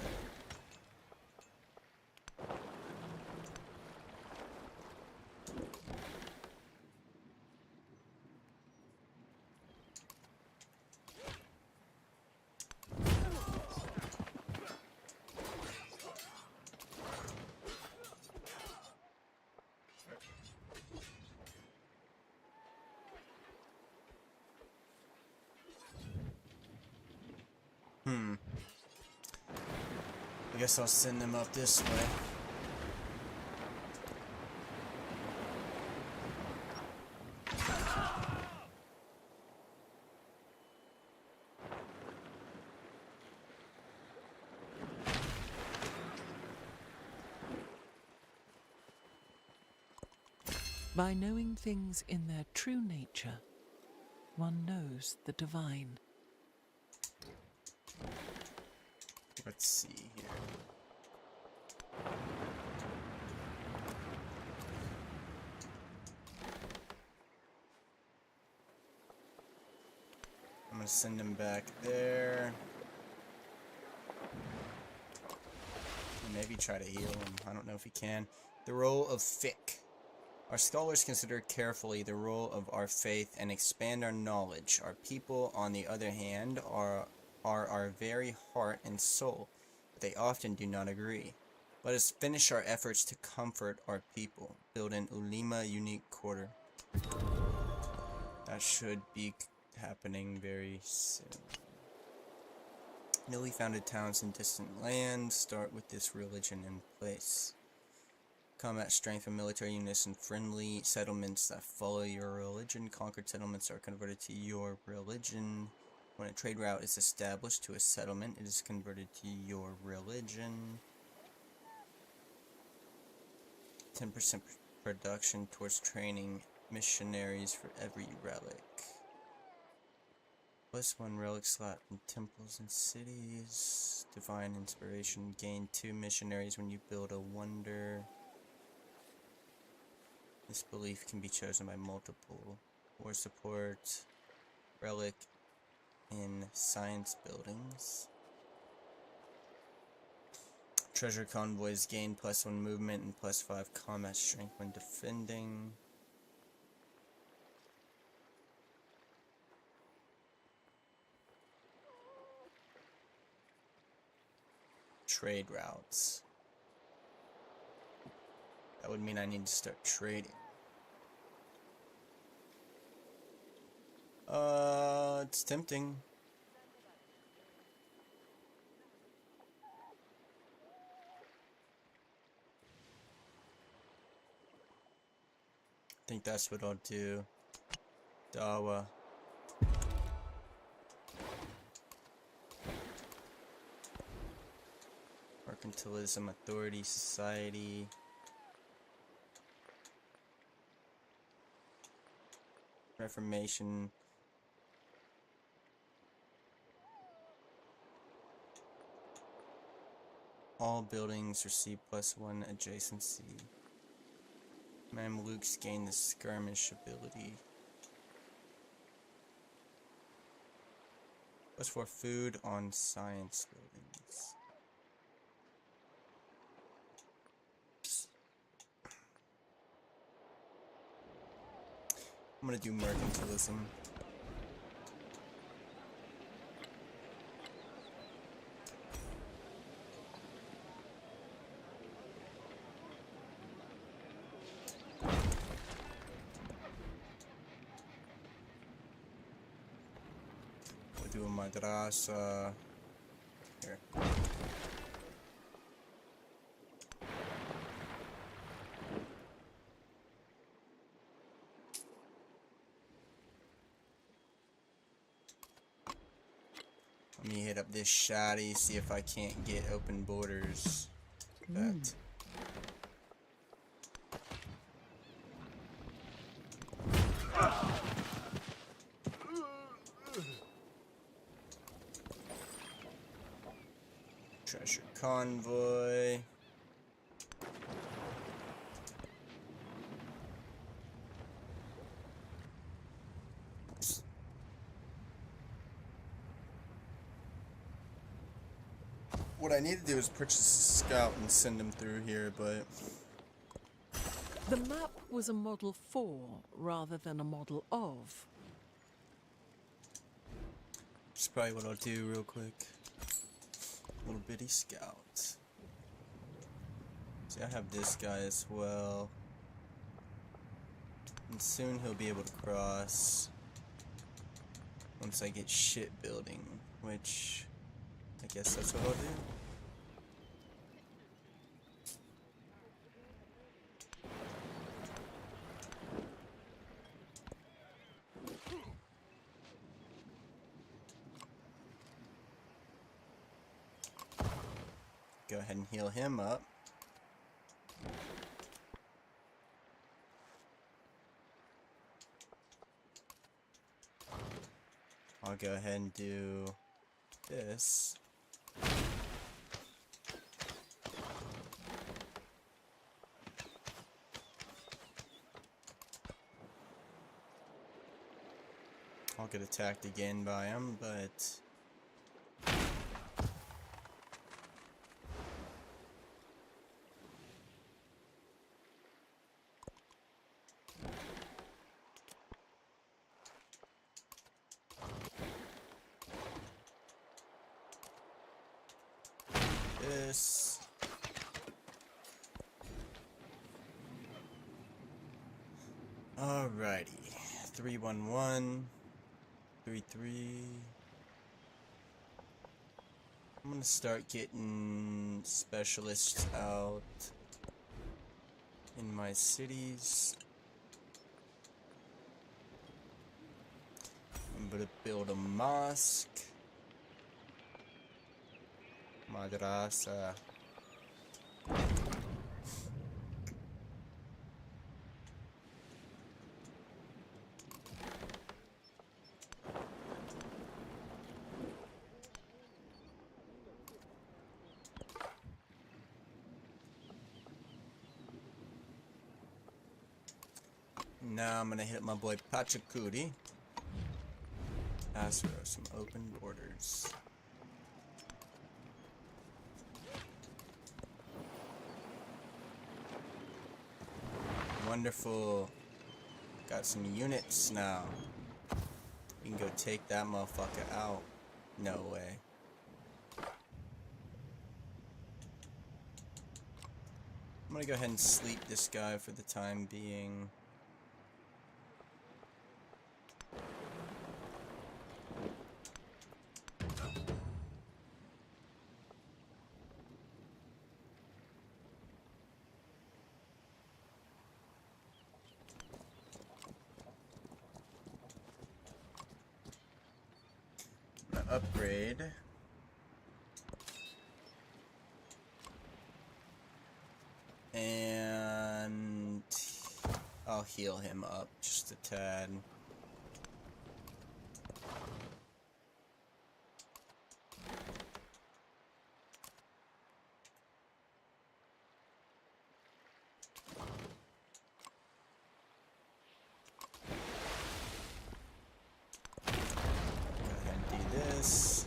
I guess I'll send them up this way. By knowing things in their true nature, one knows the divine. Let's see here. I'm gonna send him back there. Maybe try to heal him. I don't know if he can. The role of fic. Our scholars consider carefully the role of our faith and expand our knowledge. Our people, on the other hand, are our very heart and soul. But they often do not agree. Let us finish our efforts to comfort our people. Build an Ulima unique quarter. That should be happening very soon. Newly founded towns in distant lands start with this religion in place. Combat strength and military units in friendly settlements that follow your religion. Conquered settlements are converted to your religion. When a trade route is established to a settlement, it is converted to your religion. 10% production towards training missionaries for every relic. +1 relic slot in temples and cities. Divine inspiration. Gain 2 missionaries when you build a wonder. This belief can be chosen by multiple. War support. Relic in science buildings. Treasure convoys gain +1 movement and +5 combat strength when defending. Trade routes. That would mean I need to start trading. It's tempting. I think that's what I'll do. Dawa. Mercantilism, Authority, Society. Reformation. all buildings receive +1 adjacency. Mamluks gain the skirmish ability. +4 food on science buildings. I'm gonna do mercantilism. We'll do a madrasa here. Let me hit up this shoddy, see if I can't get open borders. That. Treasure convoy. What I need to do is purchase a scout and send him through here, but The map was a model for rather than a model of. that's probably what I'll do real quick. Little bitty scout. See, I have this guy as well. And soon he'll be able to cross. Once I get shipbuilding, which I guess that's what I'll do. Go ahead and heal him up. I'll go ahead and do this. I'll get attacked again by him, but this. Alrighty. 311. 33. I'm gonna start getting specialists out in my cities. I'm gonna build a mosque. Madrasa. Now I'm gonna hit my boy Pachacudi. Ask for some open borders. Wonderful. Got some units now. We can go take that motherfucker out. No way. I'm gonna go ahead and sleep this guy for the time being. Upgrade. And I'll heal him up just a tad. this.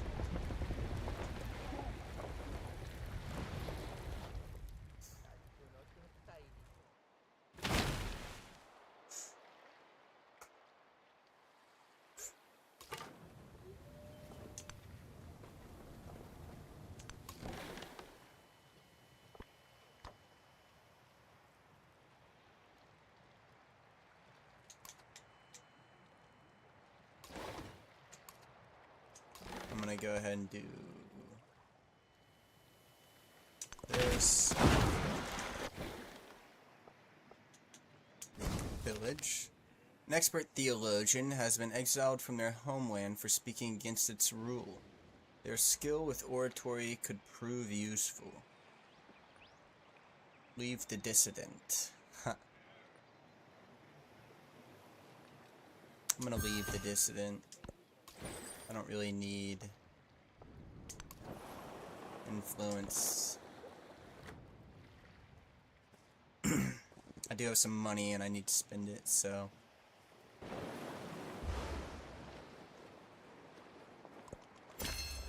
I'm gonna go ahead and do this. Village. An expert theologian has been exiled from their homeland for speaking against its rule. Their skill with oratory could prove useful. Leave the dissident. I'm gonna leave the dissident. I don't really need influence. I do have some money and I need to spend it, so.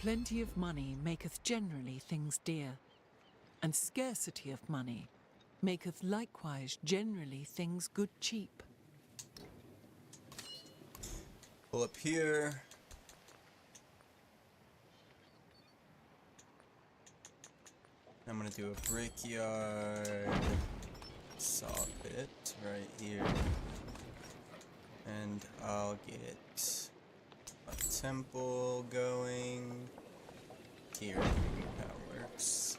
Plenty of money maketh generally things dear, and scarcity of money maketh likewise generally things good cheap. Pull up here. I'm gonna do a brickyard saw pit right here. And I'll get a temple going here. That works.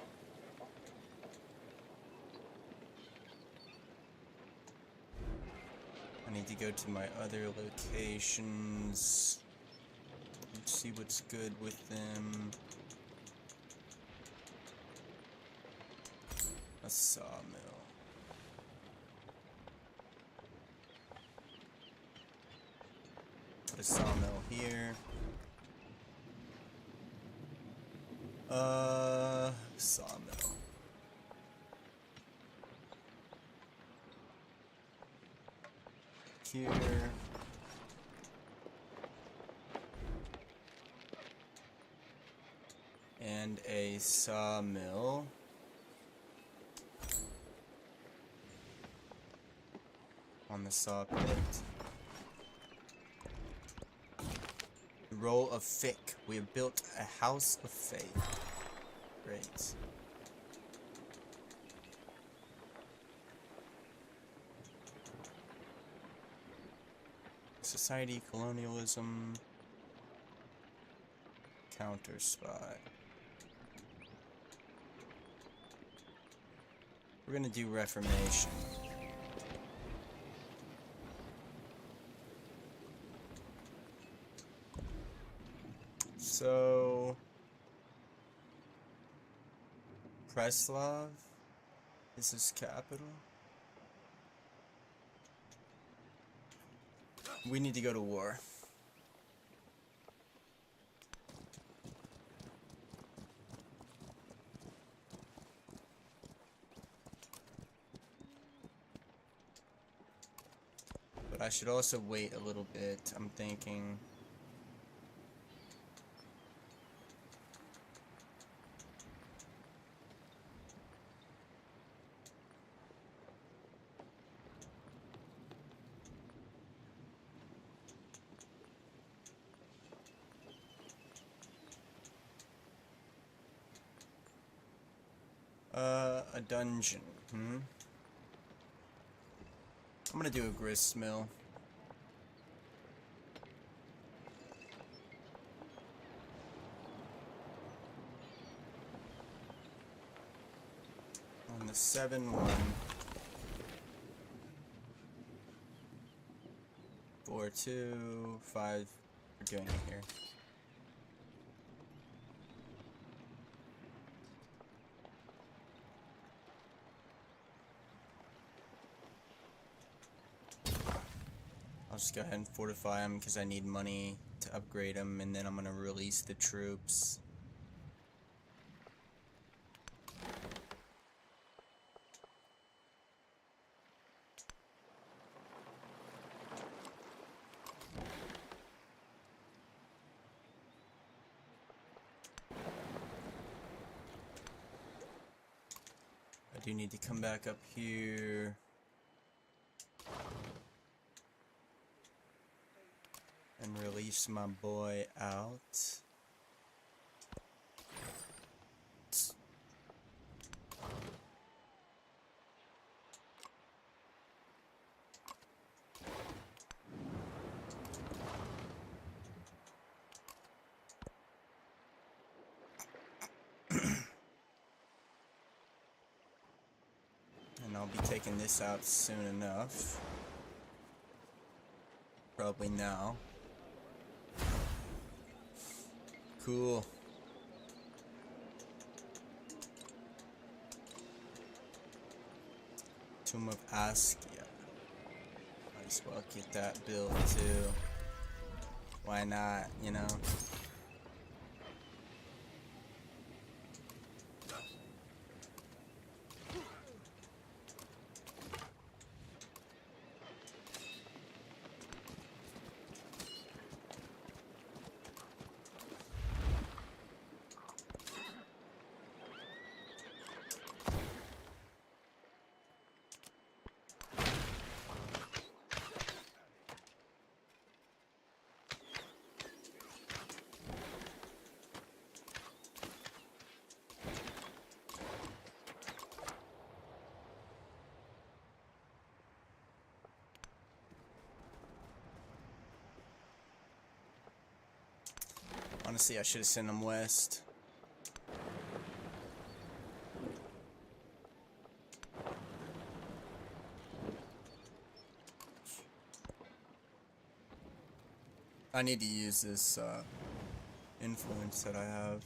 I need to go to my other locations and see what's good with them. A sawmill. Put a sawmill here. Sawmill. Here. And a sawmill. On the saw pit. Roll of Fick. We have built a house of faith. Great. Society, colonialism, counter spy. We're gonna do Reformation. So, Preslav is his capital. We need to go to war. But I should also wait a little bit, I'm thinking. A dungeon, I'm gonna do a grist mill. On the 7-1. 4-2, 5, we're doing it here. I'll just go ahead and fortify them because I need money to upgrade them, and then I'm gonna release the troops. do need to come back up here. And release my boy out. And I'll be taking this out soon enough. Probably now. Cool. Tomb of Askia. Might as well get that built too. Why not, you know? Honestly, I should have sent him west. I need to use this influence that I have.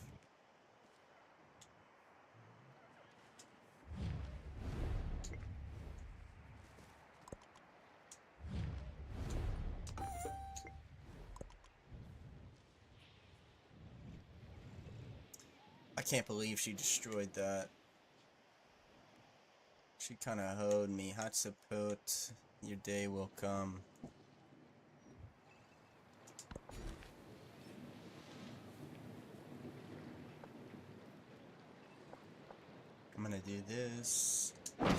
I can't believe she destroyed that. She kind of hoed me. Hatsaput, your day will come. I'm gonna do this. I'm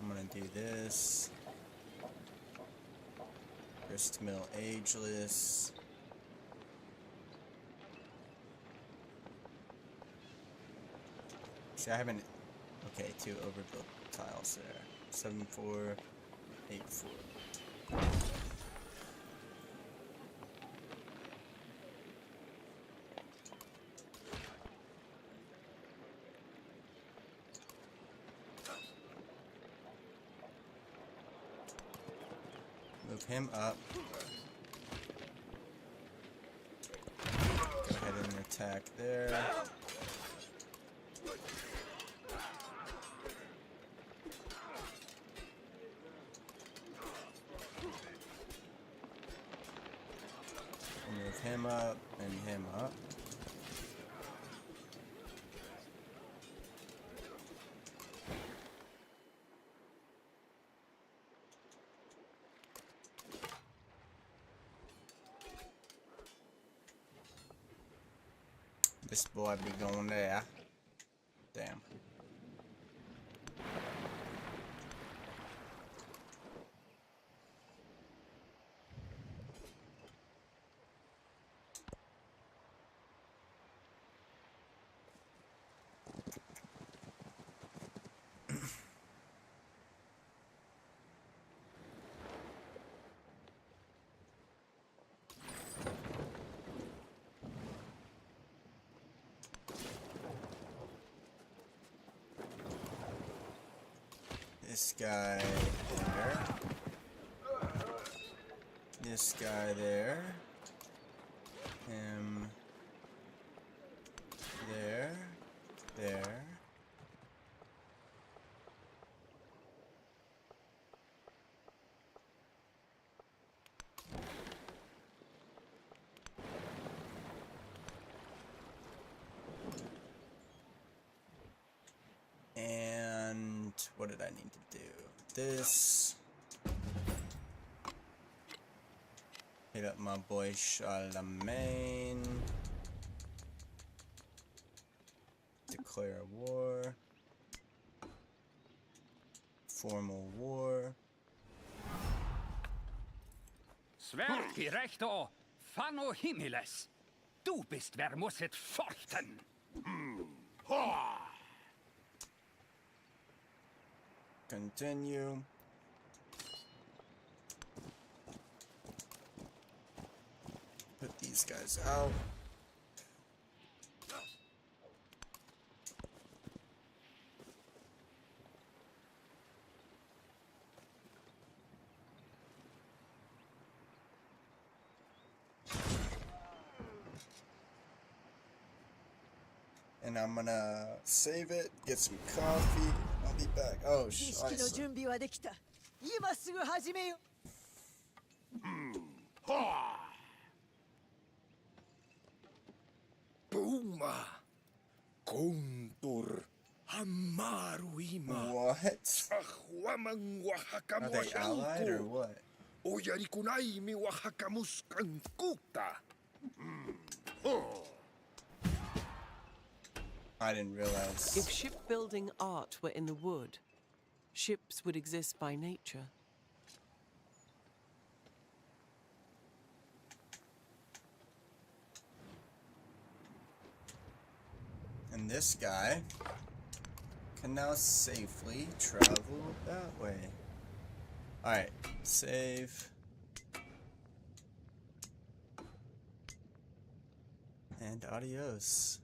gonna do this. Grist mill ageless. See, I haven't. Okay, 2 overbuilt tiles there. 7-4, 8-4. Move him up. Go ahead and attack there. Move him up and him up. This boy be going there. Damn. This guy there. This guy there. Him there. There. And what did I need to do? This. Hit Hit up my boy Charlemagne. Declare war. Formal war. Svärdgerechter, fan och himmeles. Du bist wer musset forten. Continue. Put these guys out. And I'm gonna save it, get some coffee, I'll be back. Oh, 儀式の shit. 準備はできた。今すぐ始めよ。 Puma. Kontur. Hamaruima. What? Ahwamang Are they allied or wahakamushangku. what? Oyarikunai mi wahakamuskankuta. I didn't realize. If shipbuilding art were in the wood, ships would exist by nature. And this guy can now safely travel that way. Alright, save. And adios.